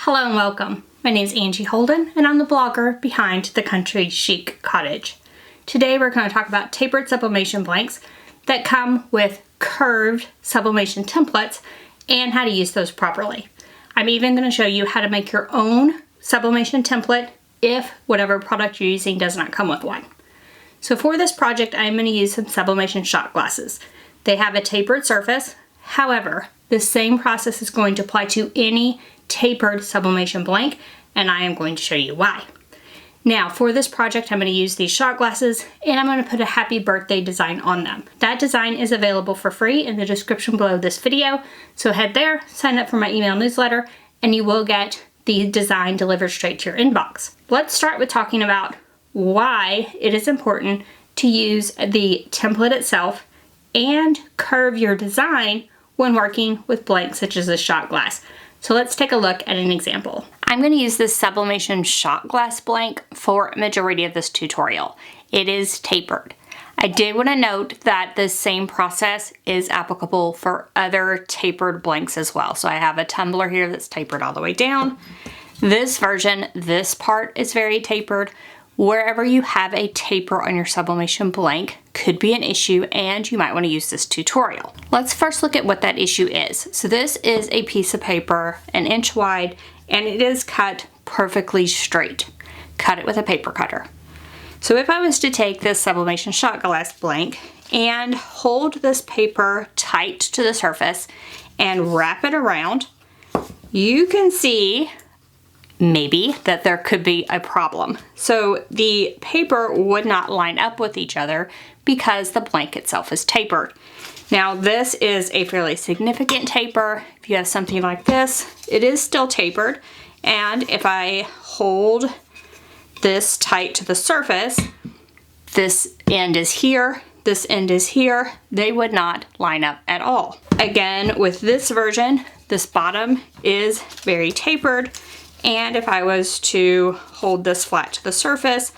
Hello and welcome. My name is Angie Holden and I'm the blogger behind the Country Chic Cottage. Today we're going to talk about tapered sublimation blanks that come with curved sublimation templates and how to use those properly. I'm even going to show you how to make your own sublimation template if whatever product you're using does not come with one. So for this project I'm going to use some sublimation shot glasses. They have a tapered surface. However, the same process is going to apply to any tapered sublimation blank, and I am going to show you why. Now for this project I'm going to use these shot glasses and I'm going to put a happy birthday design on them. That design is available for free in the description below this video, so head there, sign up for my email newsletter, and you will get the design delivered straight to your inbox. Let's start with talking about why it is important to use the template itself and curve your design when working with blanks such as a shot glass. So let's take a look at an example. I'm going to use this sublimation shot glass blank for a majority of this tutorial. It is tapered. I did want to note that the same process is applicable for other tapered blanks as well. So I have a tumbler here that's tapered all the way down. This version, this part is very tapered. Wherever you have a taper on your sublimation blank could be an issue and you might want to use this tutorial. Let's first look at what that issue is. So this is a piece of paper, 1 inch wide, and it is cut perfectly straight. Cut it with a paper cutter. So if I was to take this sublimation shot glass blank and hold this paper tight to the surface and wrap it around, you can see maybe that there could be a problem. So the paper would not line up with each other because the blank itself is tapered. Now this is a fairly significant taper. If you have something like this, it is still tapered. And if I hold this tight to the surface, this end is here, this end is here, they would not line up at all. Again, with this version, this bottom is very tapered. And if I was to hold this flat to the surface,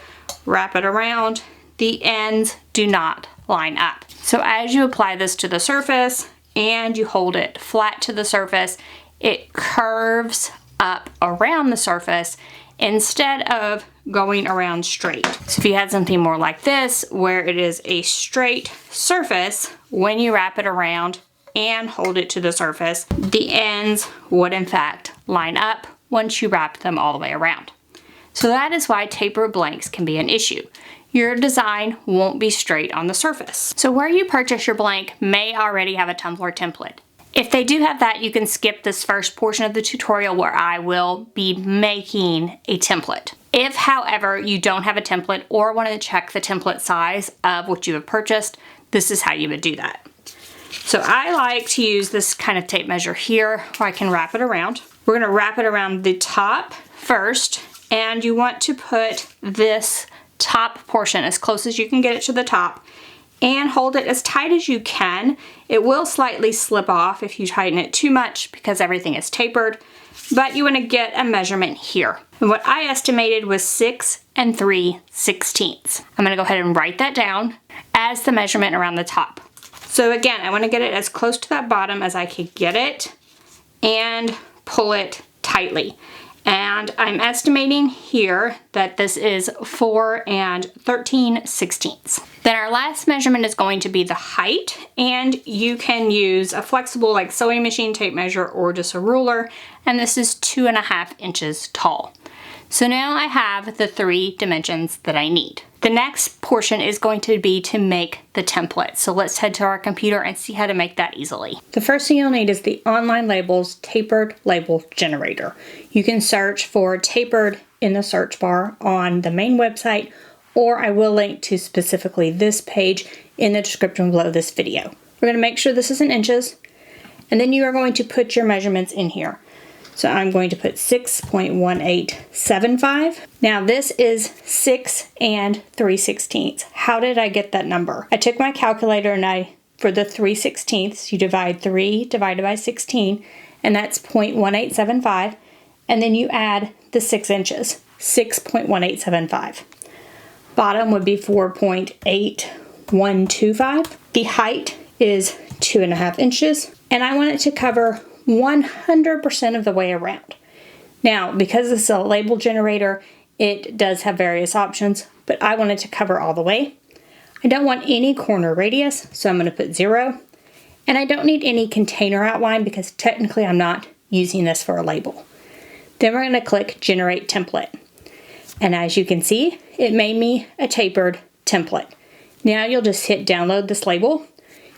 wrap it around, the ends do not line up. So as you apply this to the surface and you hold it flat to the surface, it curves up around the surface instead of going around straight. So if you had something more like this, where it is a straight surface, when you wrap it around and hold it to the surface, the ends would in fact line up once you wrap them all the way around. So that is why tapered blanks can be an issue. Your design won't be straight on the surface. So where you purchase your blank may already have a tumbler template. If they do have that, you can skip this first portion of the tutorial where I will be making a template. If, however, you don't have a template or want to check the template size of what you have purchased, this is how you would do that. So I like to use this kind of tape measure here where I can wrap it around. We're going to wrap it around the top first, and you want to put this top portion as close as you can get it to the top and hold it as tight as you can. It will slightly slip off if you tighten it too much because everything is tapered, but you want to get a measurement here. And what I estimated was 6 3/16. I'm going to go ahead and write that down as the measurement around the top. So again, I want to get it as close to that bottom as I can get it and pull it tightly. And I'm estimating here that this is 4 3/16. Then our last measurement is going to be the height, and you can use a flexible like sewing machine tape measure or just a ruler, and this is 2.5 inches tall. So now I have the 3 dimensions that I need. The next portion is going to be to make the template. So let's head to our computer and see how to make that easily. The first thing you'll need is the Online Labels Tapered Label Generator. You can search for tapered in the search bar on the main website, or I will link to specifically this page in the description below this video. We're going to make sure this is in inches, and then you are going to put your measurements in here. So I'm going to put 6.1875. Now this is 6 3/16. How did I get that number? I took my calculator and for the 3/16, you divide 3 divided by 16, and that's 0.1875. And then you add the 6 inches, 6.1875. Bottom would be 4.8125. The height is 2.5 inches, and I want it to cover 100% of the way around. Now, because this is a label generator, it does have various options, but I want it to cover all the way. I don't want any corner radius, so I'm going to put 0. And I don't need any container outline because technically I'm not using this for a label. Then we're going to click Generate Template. And as you can see, it made me a tapered template. Now you'll just hit download this label.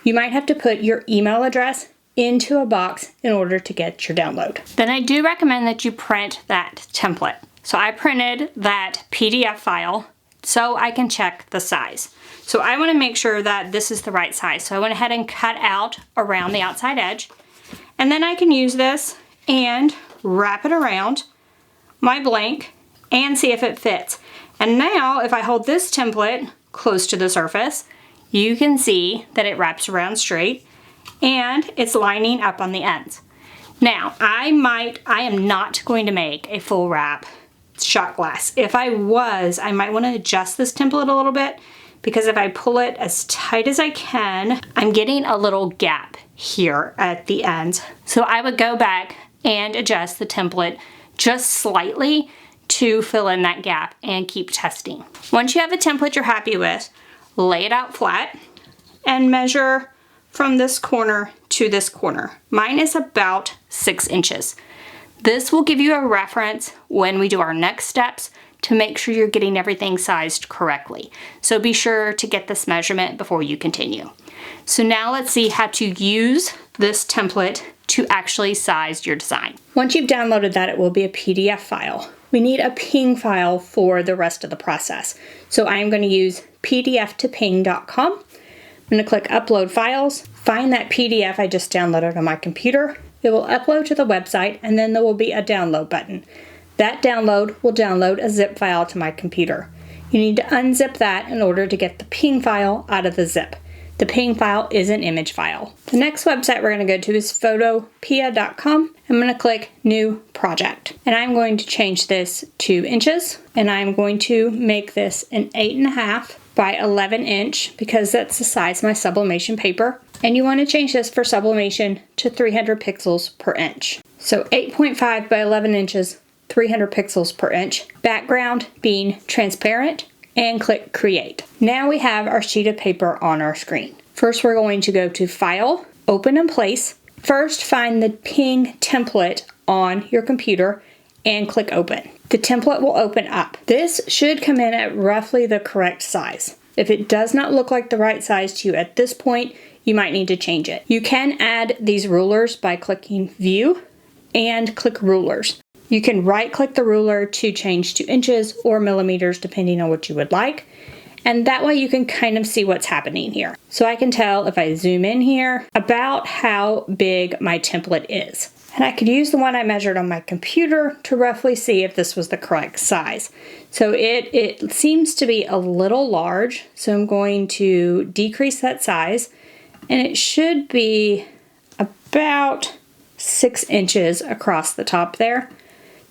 You might have to put your email address into a box in order to get your download. Then I do recommend that you print that template. So I printed that PDF file so I can check the size. So I want to make sure that this is the right size. So I went ahead and cut out around the outside edge. And then I can use this and wrap it around my blank and see if it fits. And now if I hold this template close to the surface, you can see that it wraps around straight and it's lining up on the ends. Now, I am not going to make a full wrap shot glass. If I was, I might want to adjust this template a little bit because if I pull it as tight as I can, I'm getting a little gap here at the ends. So I would go back and adjust the template just slightly to fill in that gap and keep testing. Once you have a template you're happy with, lay it out flat and measure from this corner to this corner. Mine is about 6 inches. This will give you a reference when we do our next steps to make sure you're getting everything sized correctly. So be sure to get this measurement before you continue. So now let's see how to use this template to actually size your design. Once you've downloaded that, it will be a PDF file. We need a PNG file for the rest of the process. So I'm going to use pdf2png.com. I'm going to click Upload Files, find that PDF I just downloaded on my computer. It will upload to the website and then there will be a download button. That download will download a zip file to my computer. You need to unzip that in order to get the PNG file out of the zip. The PNG file is an image file. The next website we're going to go to is photopea.com. I'm going to click New Project. And I'm going to change this to inches. And I'm going to make this an 8.5 by 11 inch because that's the size of my sublimation paper. And you want to change this for sublimation to 300 pixels per inch. So 8.5 by 11 inches, 300 pixels per inch. Background being transparent. And click Create. Now we have our sheet of paper on our screen. First we're going to go to File, Open and Place. First find the PNG template on your computer and click Open. The template will open up. This should come in at roughly the correct size. If it does not look like the right size to you at this point, you might need to change it. You can add these rulers by clicking View and click Rulers. You can right-click the ruler to change to inches or millimeters depending on what you would like. And that way you can kind of see what's happening here. So I can tell if I zoom in here about how big my template is. And I could use the one I measured on my computer to roughly see if this was the correct size. So it seems to be a little large, so I'm going to decrease that size. And it should be about 6 inches across the top there.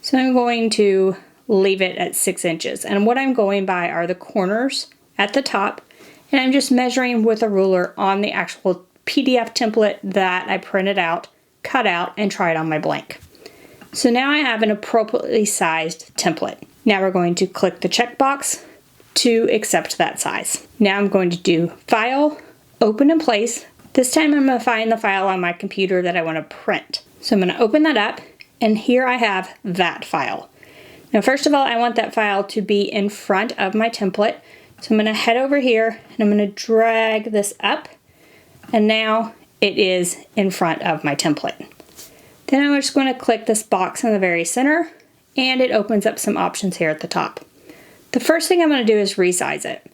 So I'm going to leave it at 6 inches. And what I'm going by are the corners at the top. And I'm just measuring with a ruler on the actual PDF template that I printed out, cut out, and tried on my blank. So now I have an appropriately sized template. Now we're going to click the checkbox to accept that size. Now I'm going to do File, Open and Place. This time I'm going to find the file on my computer that I want to print. So I'm going to open that up. And here I have that file. Now, first of all, I want that file to be in front of my template. So I'm going to head over here and I'm going to drag this up. And now it is in front of my template. Then I'm just going to click this box in the very center and it opens up some options here at the top. The first thing I'm going to do is resize it.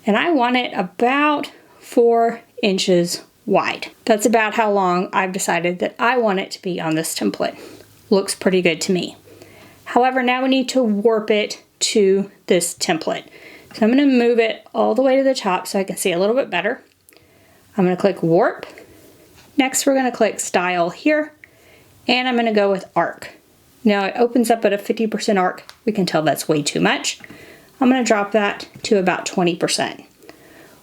And I want it about 4 inches wide. That's about how long I've decided that I want it to be on this template. Looks pretty good to me. However, now we need to warp it to this template. So I'm going to move it all the way to the top so I can see a little bit better. I'm going to click Warp. Next, we're going to click Style here, and I'm going to go with Arc. Now it opens up at a 50% arc. We can tell that's way too much. I'm going to drop that to about 20%.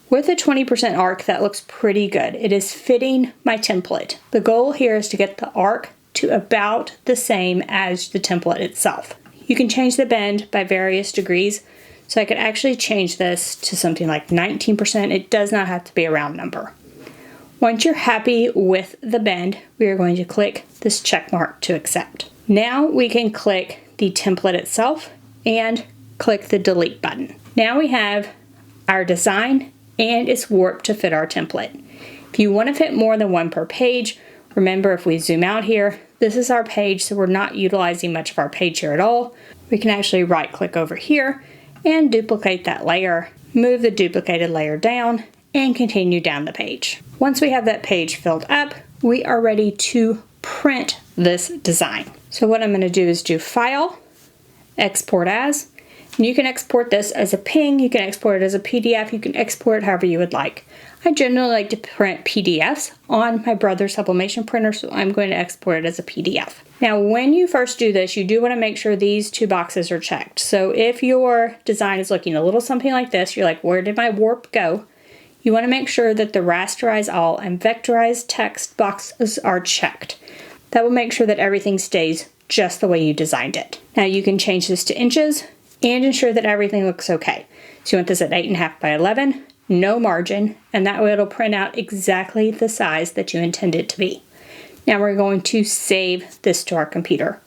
With a 20% arc, that looks pretty good. It is fitting my template. The goal here is to get the arc to about the same as the template itself. You can change the bend by various degrees, so I could actually change this to something like 19%. It does not have to be a round number. Once you're happy with the bend, we are going to click this check mark to accept. Now we can click the template itself and click the delete button. Now we have our design and it's warped to fit our template. If you want to fit more than one per page, remember if we zoom out here, this is our page, so we're not utilizing much of our page here at all. We can actually right click over here and duplicate that layer, move the duplicated layer down, and continue down the page. Once we have that page filled up, we are ready to print this design. So what I'm going to do is do File, Export As, and you can export this as a PNG, you can export it as a PDF, you can export it however you would like. I generally like to print PDFs on my Brother Sublimation printer, so I'm going to export it as a PDF. Now, when you first do this, you do want to make sure these two boxes are checked. So if your design is looking a little something like this, you're like, where did my warp go? You want to make sure that the rasterize all and vectorize text boxes are checked. That will make sure that everything stays just the way you designed it. Now you can change this to inches and ensure that everything looks okay. So you want this at 8.5 by 11, no margin, and that way it'll print out exactly the size that you intend it to be. Now we're going to save this to our computer.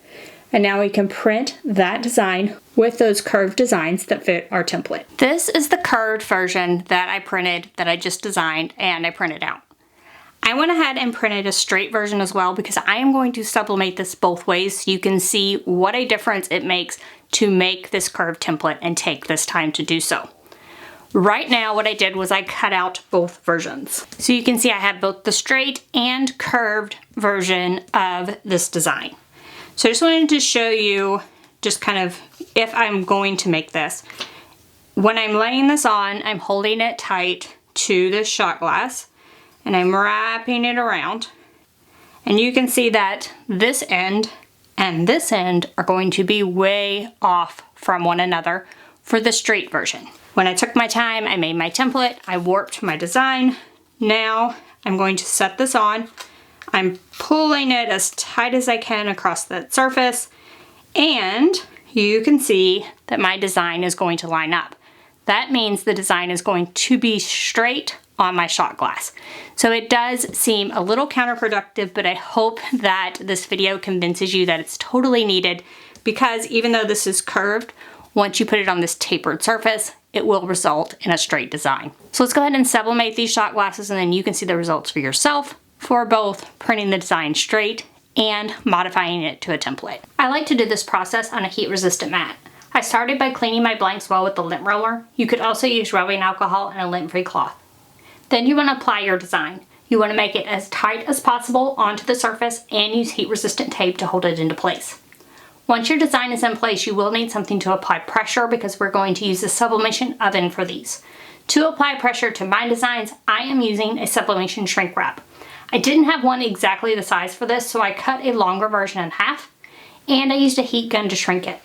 And now we can print that design with those curved designs that fit our template. This is the curved version that I printed, that I just designed and I printed out. I went ahead and printed a straight version as well because I am going to sublimate this both ways so you can see what a difference it makes to make this curved template and take this time to do so. Right now what I did was I cut out both versions. So you can see I have both the straight and curved version of this design. So I just wanted to show you just kind of if I'm going to make this. When I'm laying this on, I'm holding it tight to this shot glass and I'm wrapping it around. And you can see that this end and this end are going to be way off from one another for the straight version. When I took my time, I made my template, I warped my design. Now I'm going to set this on. I'm pulling it as tight as I can across that surface, and you can see that my design is going to line up. That means the design is going to be straight on my shot glass. So it does seem a little counterproductive, but I hope that this video convinces you that it's totally needed, because even though this is curved, once you put it on this tapered surface, it will result in a straight design. So let's go ahead and sublimate these shot glasses, and then you can see the results for yourself for both printing the design straight and modifying it to a template. I like to do this process on a heat-resistant mat. I started by cleaning my blanks well with the lint roller. You could also use rubbing alcohol and a lint-free cloth. Then you want to apply your design. You want to make it as tight as possible onto the surface and use heat-resistant tape to hold it into place. Once your design is in place, you will need something to apply pressure because we're going to use the sublimation oven for these. To apply pressure to my designs, I am using a sublimation shrink wrap. I didn't have one exactly the size for this, so I cut a longer version in half, and I used a heat gun to shrink it.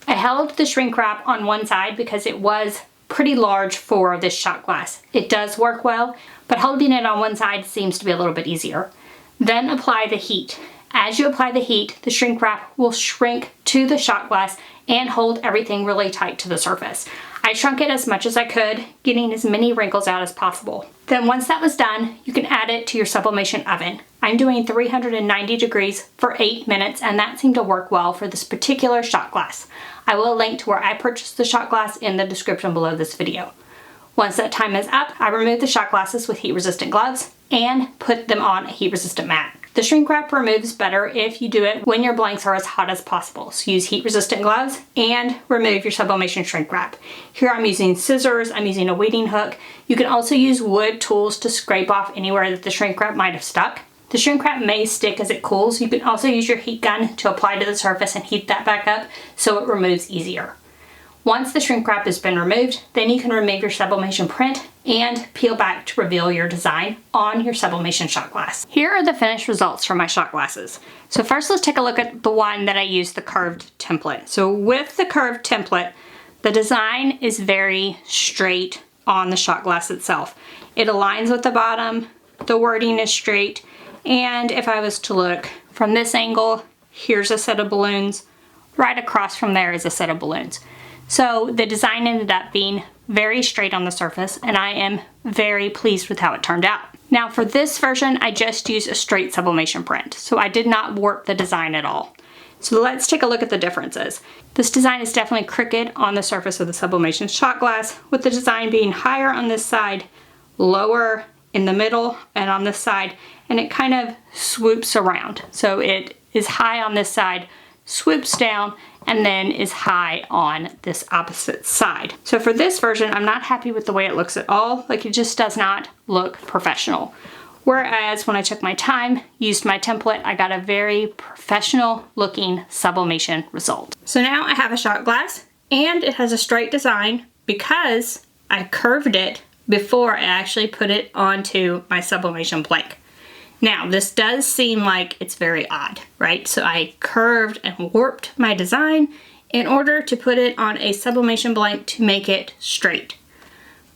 I held the shrink wrap on one side because it was pretty large for this shot glass. It does work well, but holding it on one side seems to be a little bit easier. Then apply the heat. As you apply the heat, the shrink wrap will shrink to the shot glass and hold everything really tight to the surface. I shrunk it as much as I could, getting as many wrinkles out as possible. Then once that was done, you can add it to your sublimation oven. I'm doing 390 degrees for 8 minutes, and that seemed to work well for this particular shot glass. I will link to where I purchased the shot glass in the description below this video. Once that time is up, I remove the shot glasses with heat-resistant gloves and put them on a heat-resistant mat. The shrink wrap removes better if you do it when your blanks are as hot as possible. So use heat-resistant gloves and remove your sublimation shrink wrap. Here I'm using scissors, I'm using a weeding hook. You can also use wood tools to scrape off anywhere that the shrink wrap might have stuck. The shrink wrap may stick as it cools. You can also use your heat gun to apply to the surface and heat that back up so it removes easier. Once the shrink wrap has been removed, then you can remove your sublimation print and peel back to reveal your design on your sublimation shot glass. Here are the finished results for my shot glasses. So first let's take a look at the one that I used, the curved template. So with the curved template, the design is very straight on the shot glass itself. It aligns with the bottom, the wording is straight, And if I was to look from this angle, here's a set of balloons. Right across from there is a set of balloons. So the design ended up being very straight on the surface, and I am very pleased with how it turned out. Now for this version, I just used a straight sublimation print, so I did not warp the design at all. So let's take a look at the differences. This design is definitely crooked on the surface of the sublimation shot glass, with the design being higher on this side, lower in the middle, and on this side, and it kind of swoops around. So it is high on this side, swoops down, and then is high on this opposite side. So for this version, I'm not happy with the way it looks at all. Like, it just does not look professional. Whereas when I took my time, used my template, I got a very professional looking sublimation result. So now I have a shot glass, and it has a straight design because I curved it before I actually put it onto my sublimation blank. Now, this does seem like it's very odd, right? So I curved and warped my design in order to put it on a sublimation blank to make it straight.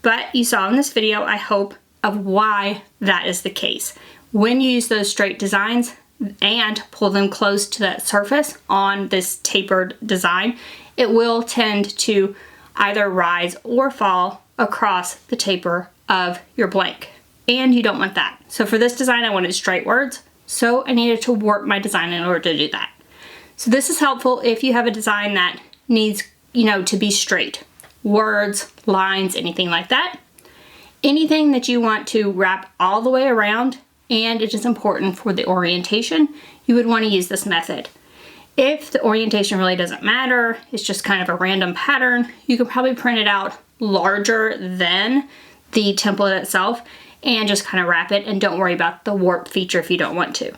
But you saw in this video, I hope, of why that is the case. When you use those straight designs and pull them close to that surface on this tapered design, it will tend to either rise or fall across the taper of your blank. And you don't want that. So for this design, I wanted straight words, so I needed to warp my design in order to do that. So this is helpful if you have a design that needs, to be straight. Words, lines, anything like that. Anything that you want to wrap all the way around, and it is important for the orientation, you would want to use this method. If the orientation really doesn't matter, it's just kind of a random pattern, you can probably print it out larger than the template itself and just kind of wrap it, and don't worry about the warp feature if you don't want to.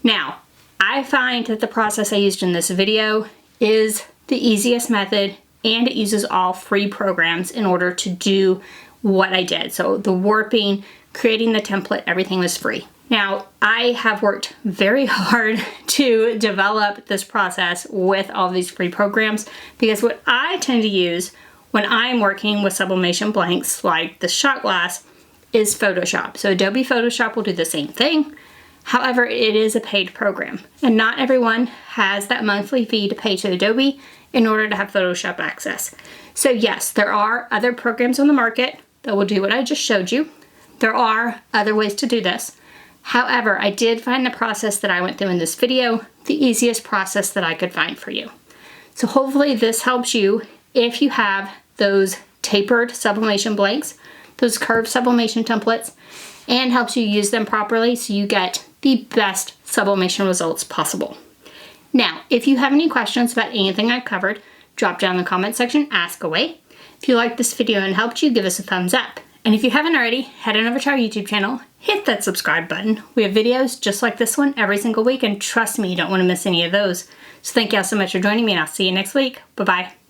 Now, I find that the process I used in this video is the easiest method, and it uses all free programs in order to do what I did. So the warping, creating the template, everything was free. Now, I have worked very hard to develop this process with all of these free programs, because what I tend to use when I'm working with sublimation blanks like the shot glass is Photoshop. So Adobe Photoshop will do the same thing. However, it is a paid program, and not everyone has that monthly fee to pay to Adobe in order to have Photoshop access. So yes, there are other programs on the market that will do what I just showed you. There are other ways to do this. However, I did find the process that I went through in this video the easiest process that I could find for you. So hopefully this helps you if you have those tapered sublimation blanks, those curved sublimation templates, and helps you use them properly so you get the best sublimation results possible. Now, if you have any questions about anything I've covered, drop down in the comment section, ask away. If you liked this video and helped you, give us a thumbs up. And if you haven't already, head on over to our YouTube channel, hit that subscribe button. We have videos just like this one every single week, and trust me, you don't want to miss any of those. So thank y'all so much for joining me, and I'll see you next week. Bye-bye.